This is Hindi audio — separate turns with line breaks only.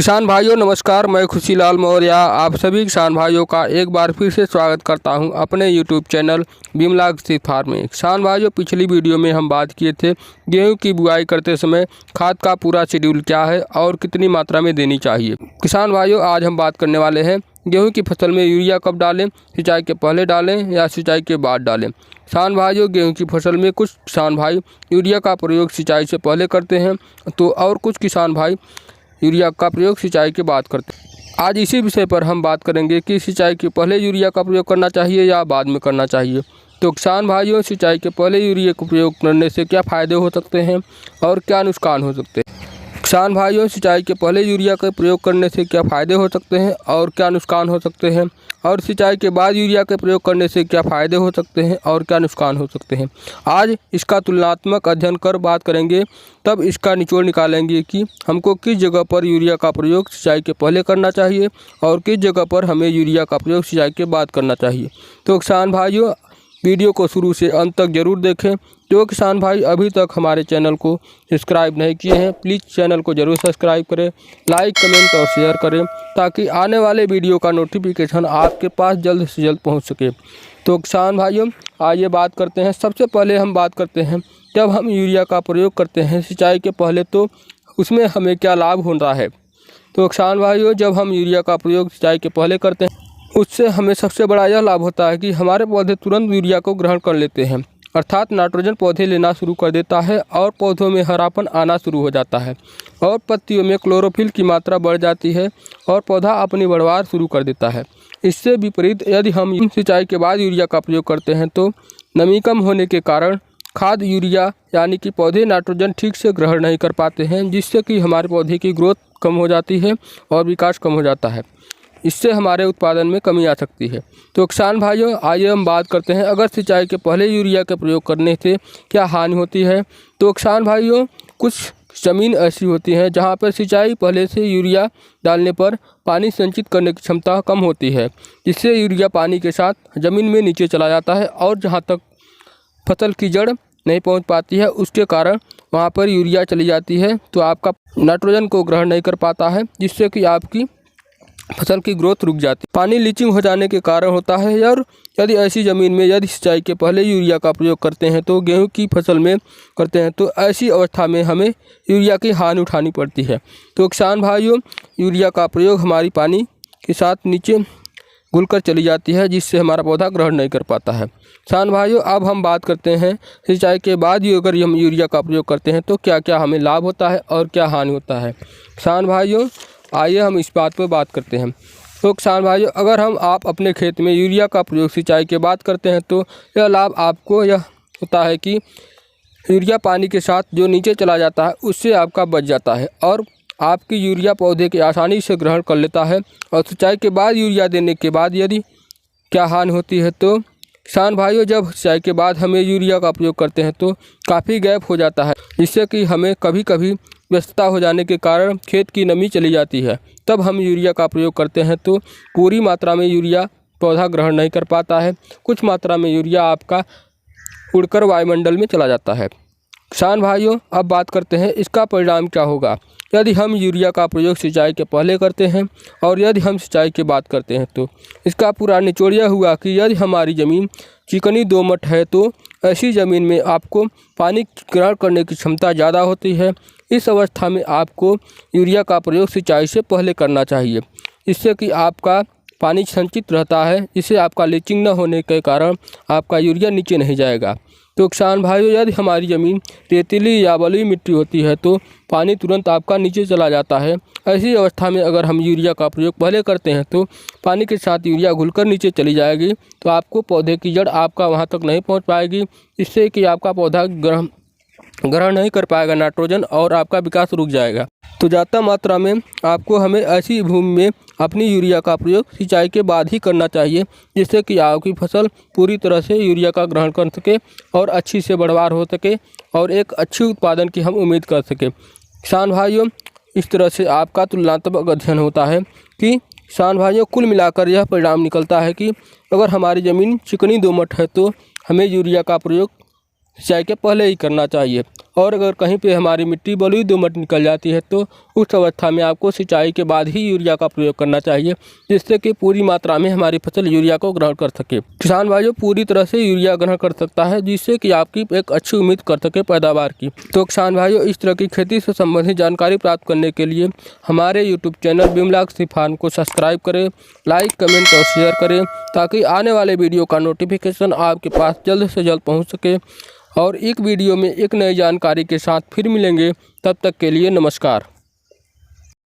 किसान भाइयों नमस्कार, मैं खुशीलाल मौर्य आप सभी किसान भाइयों का एक बार फिर से स्वागत करता हूं अपने यूट्यूब चैनल बिमला कृषि फार्म में। किसान भाइयों पिछली वीडियो में हम बात किए थे गेहूं की बुआई करते समय खाद का पूरा शेड्यूल क्या है और कितनी मात्रा में देनी चाहिए। किसान भाइयों आज हम बात करने वाले हैं गेहूँ की फसल में यूरिया कब डालें, सिंचाई के पहले डालें या सिंचाई के बाद डालें। किसान भाइयों गेहूँ की फसल में कुछ किसान भाई यूरिया का प्रयोग सिंचाई से पहले करते हैं तो और कुछ किसान भाई यूरिया का प्रयोग सिंचाई के बाद करते हैं। आज इसी विषय पर हम बात करेंगे कि सिंचाई के पहले यूरिया का प्रयोग करना चाहिए या बाद में करना चाहिए। तो किसान भाइयों सिंचाई के पहले यूरिया का प्रयोग करने से क्या फ़ायदे हो सकते हैं और क्या नुकसान हो सकते हैं। किसान भाइयों सिंचाई के पहले यूरिया का प्रयोग करने से क्या फ़ायदे हो सकते हैं और क्या नुकसान हो सकते हैं, और सिंचाई के बाद यूरिया का प्रयोग करने से क्या फ़ायदे हो सकते हैं और क्या नुकसान हो सकते हैं। आज इसका तुलनात्मक अध्ययन कर बात करेंगे, तब इसका निचोड़ निकालेंगे कि हमको किस जगह पर यूरिया का प्रयोग सिंचाई के पहले करना चाहिए और किस जगह पर हमें यूरिया का प्रयोग सिंचाई के बाद करना चाहिए। तो किसान भाइयों वीडियो को शुरू से अंत तक जरूर देखें। जो किसान भाई अभी तक हमारे चैनल को सब्सक्राइब नहीं किए हैं प्लीज़ चैनल को जरूर सब्सक्राइब करें, लाइक कमेंट और शेयर करें ताकि आने वाले वीडियो का नोटिफिकेशन आपके पास जल्द से जल्द पहुंच सके। तो किसान भाइयों आइए बात करते हैं। सबसे पहले हम बात करते हैं जब हम यूरिया का प्रयोग करते हैं सिंचाई के पहले तो उसमें हमें क्या लाभ होता है। तो किसान भाइयों जब हम यूरिया का प्रयोग सिंचाई के पहले करते हैं उससे हमें सबसे बड़ा यह लाभ होता है कि हमारे पौधे तुरंत यूरिया को ग्रहण कर लेते हैं, अर्थात नाइट्रोजन पौधे लेना शुरू कर देता है और पौधों में हरापन आना शुरू हो जाता है और पत्तियों में क्लोरोफिल की मात्रा बढ़ जाती है और पौधा अपनी बढ़वार शुरू कर देता है। इससे विपरीत यदि हम सिंचाई के बाद यूरिया का प्रयोग करते हैं तो नमी कम होने के कारण खाद यूरिया यानी कि पौधे नाइट्रोजन ठीक से ग्रहण नहीं कर पाते हैं, जिससे कि हमारे पौधे की ग्रोथ कम हो जाती है और विकास कम हो जाता है। इससे हमारे उत्पादन में कमी आ सकती है। तो किसान भाइयों आइए हम बात करते हैं अगर सिंचाई के पहले यूरिया का प्रयोग करने से क्या हानि होती है। तो किसान भाइयों कुछ ज़मीन ऐसी होती है जहां पर सिंचाई पहले से यूरिया डालने पर पानी संचित करने की क्षमता कम होती है, जिससे यूरिया पानी के साथ ज़मीन में नीचे चला जाता है और जहां तक फसल की जड़ नहीं पहुँच पाती है उसके कारण वहाँ पर यूरिया चली जाती है तो आपका नाइट्रोजन को ग्रहण नहीं कर पाता है, जिससे कि आपकी फसल की ग्रोथ रुक जाती है। पानी लीचिंग हो जाने के कारण होता है। और यदि ऐसी ज़मीन में यदि सिंचाई के पहले यूरिया का प्रयोग करते हैं तो गेहूं की फसल में करते हैं तो ऐसी अवस्था में हमें यूरिया की हानि उठानी पड़ती है। तो किसान भाइयों यूरिया का प्रयोग हमारी पानी के साथ नीचे घुलकर चली जाती है, जिससे हमारा पौधा ग्रहण नहीं कर पाता है। किसान भाइयों अब हम बात करते हैं सिंचाई के बाद ही अगर हम यूरिया का प्रयोग करते हैं तो क्या क्या हमें लाभ होता है और क्या हानि होता है। किसान भाइयों आइए हम इस बात पर बात करते हैं। तो किसान भाइयों अगर आप अपने खेत में यूरिया का प्रयोग सिंचाई के बाद करते हैं तो यह लाभ आपको यह होता है कि यूरिया पानी के साथ जो नीचे चला जाता है उससे आपका बच जाता है और आपकी यूरिया पौधे के आसानी से ग्रहण कर लेता है। और सिंचाई के बाद यूरिया देने के बाद यदि क्या हानि होती है तो किसान भाइयों जब सिंचाई के बाद हमें यूरिया का प्रयोग करते हैं तो काफ़ी गैप हो जाता है, जिससे कि हमें कभी कभी व्यस्तता हो जाने के कारण खेत की नमी चली जाती है। तब हम यूरिया का प्रयोग करते हैं तो पूरी मात्रा में यूरिया पौधा ग्रहण नहीं कर पाता है, कुछ मात्रा में यूरिया आपका उड़कर वायुमंडल में चला जाता है। किसान भाइयों अब बात करते हैं इसका परिणाम क्या होगा यदि हम यूरिया का प्रयोग सिंचाई के पहले करते हैं और यदि हम सिंचाई के बाद करते हैं। तो इसका पूरा निचोड़ यह हुआ कि यदि हमारी ज़मीन चिकनी दोमट है तो ऐसी ज़मीन में आपको पानी ग्रहण करने की क्षमता ज़्यादा होती है। इस अवस्था में आपको यूरिया का प्रयोग सिंचाई से पहले करना चाहिए, इससे कि आपका पानी संचित रहता है, जिससे आपका लीचिंग न होने के कारण आपका यूरिया नीचे नहीं जाएगा। तो किसान भाइयों यदि हमारी ज़मीन रेतीली या बलुई मिट्टी होती है तो पानी तुरंत आपका नीचे चला जाता है। ऐसी अवस्था में अगर हम यूरिया का प्रयोग पहले करते हैं तो पानी के साथ यूरिया घुलकर नीचे चली जाएगी तो आपको पौधे की जड़ आपका वहाँ तक नहीं पहुँच पाएगी, इससे कि आपका पौधा ग्रहण नहीं कर पाएगा नाइट्रोजन और आपका विकास रुक जाएगा। तो ज़्यादा मात्रा में आपको हमें ऐसी भूमि में अपनी यूरिया का प्रयोग सिंचाई के बाद ही करना चाहिए, जिससे कि आपकी फसल पूरी तरह से यूरिया का ग्रहण कर सके और अच्छी से बढ़वार हो सके और एक अच्छी उत्पादन की हम उम्मीद कर सकें। किसान भाइयों इस तरह से आपका तुलनात्मक अध्ययन होता है कि किसान भाइयों कुल मिलाकर यह परिणाम निकलता है कि अगर हमारी ज़मीन चिकनी दोमट है तो हमें यूरिया का प्रयोग सिंचाई के पहले ही करना चाहिए और अगर कहीं पे हमारी मिट्टी बलुई दोमट निकल जाती है तो उस अवस्था में आपको सिंचाई के बाद ही यूरिया का प्रयोग करना चाहिए, जिससे कि पूरी मात्रा में हमारी फसल यूरिया को ग्रहण कर सके। किसान भाइयों पूरी तरह से यूरिया ग्रहण कर सकता है, जिससे कि आपकी एक अच्छी उम्मीद कर सके पैदावार की। तो किसान भाइयों इस तरह की खेती से संबंधित जानकारी प्राप्त करने के लिए हमारे यूट्यूब चैनल बिमला कृषि फार्म को सब्सक्राइब करें, लाइक कमेंट और शेयर करें, ताकि आने वाले वीडियो का नोटिफिकेशन आपके पास जल्द से जल्द पहुंच सके। और एक वीडियो में एक नई जानकारी के साथ फिर मिलेंगे, तब तक के लिए नमस्कार।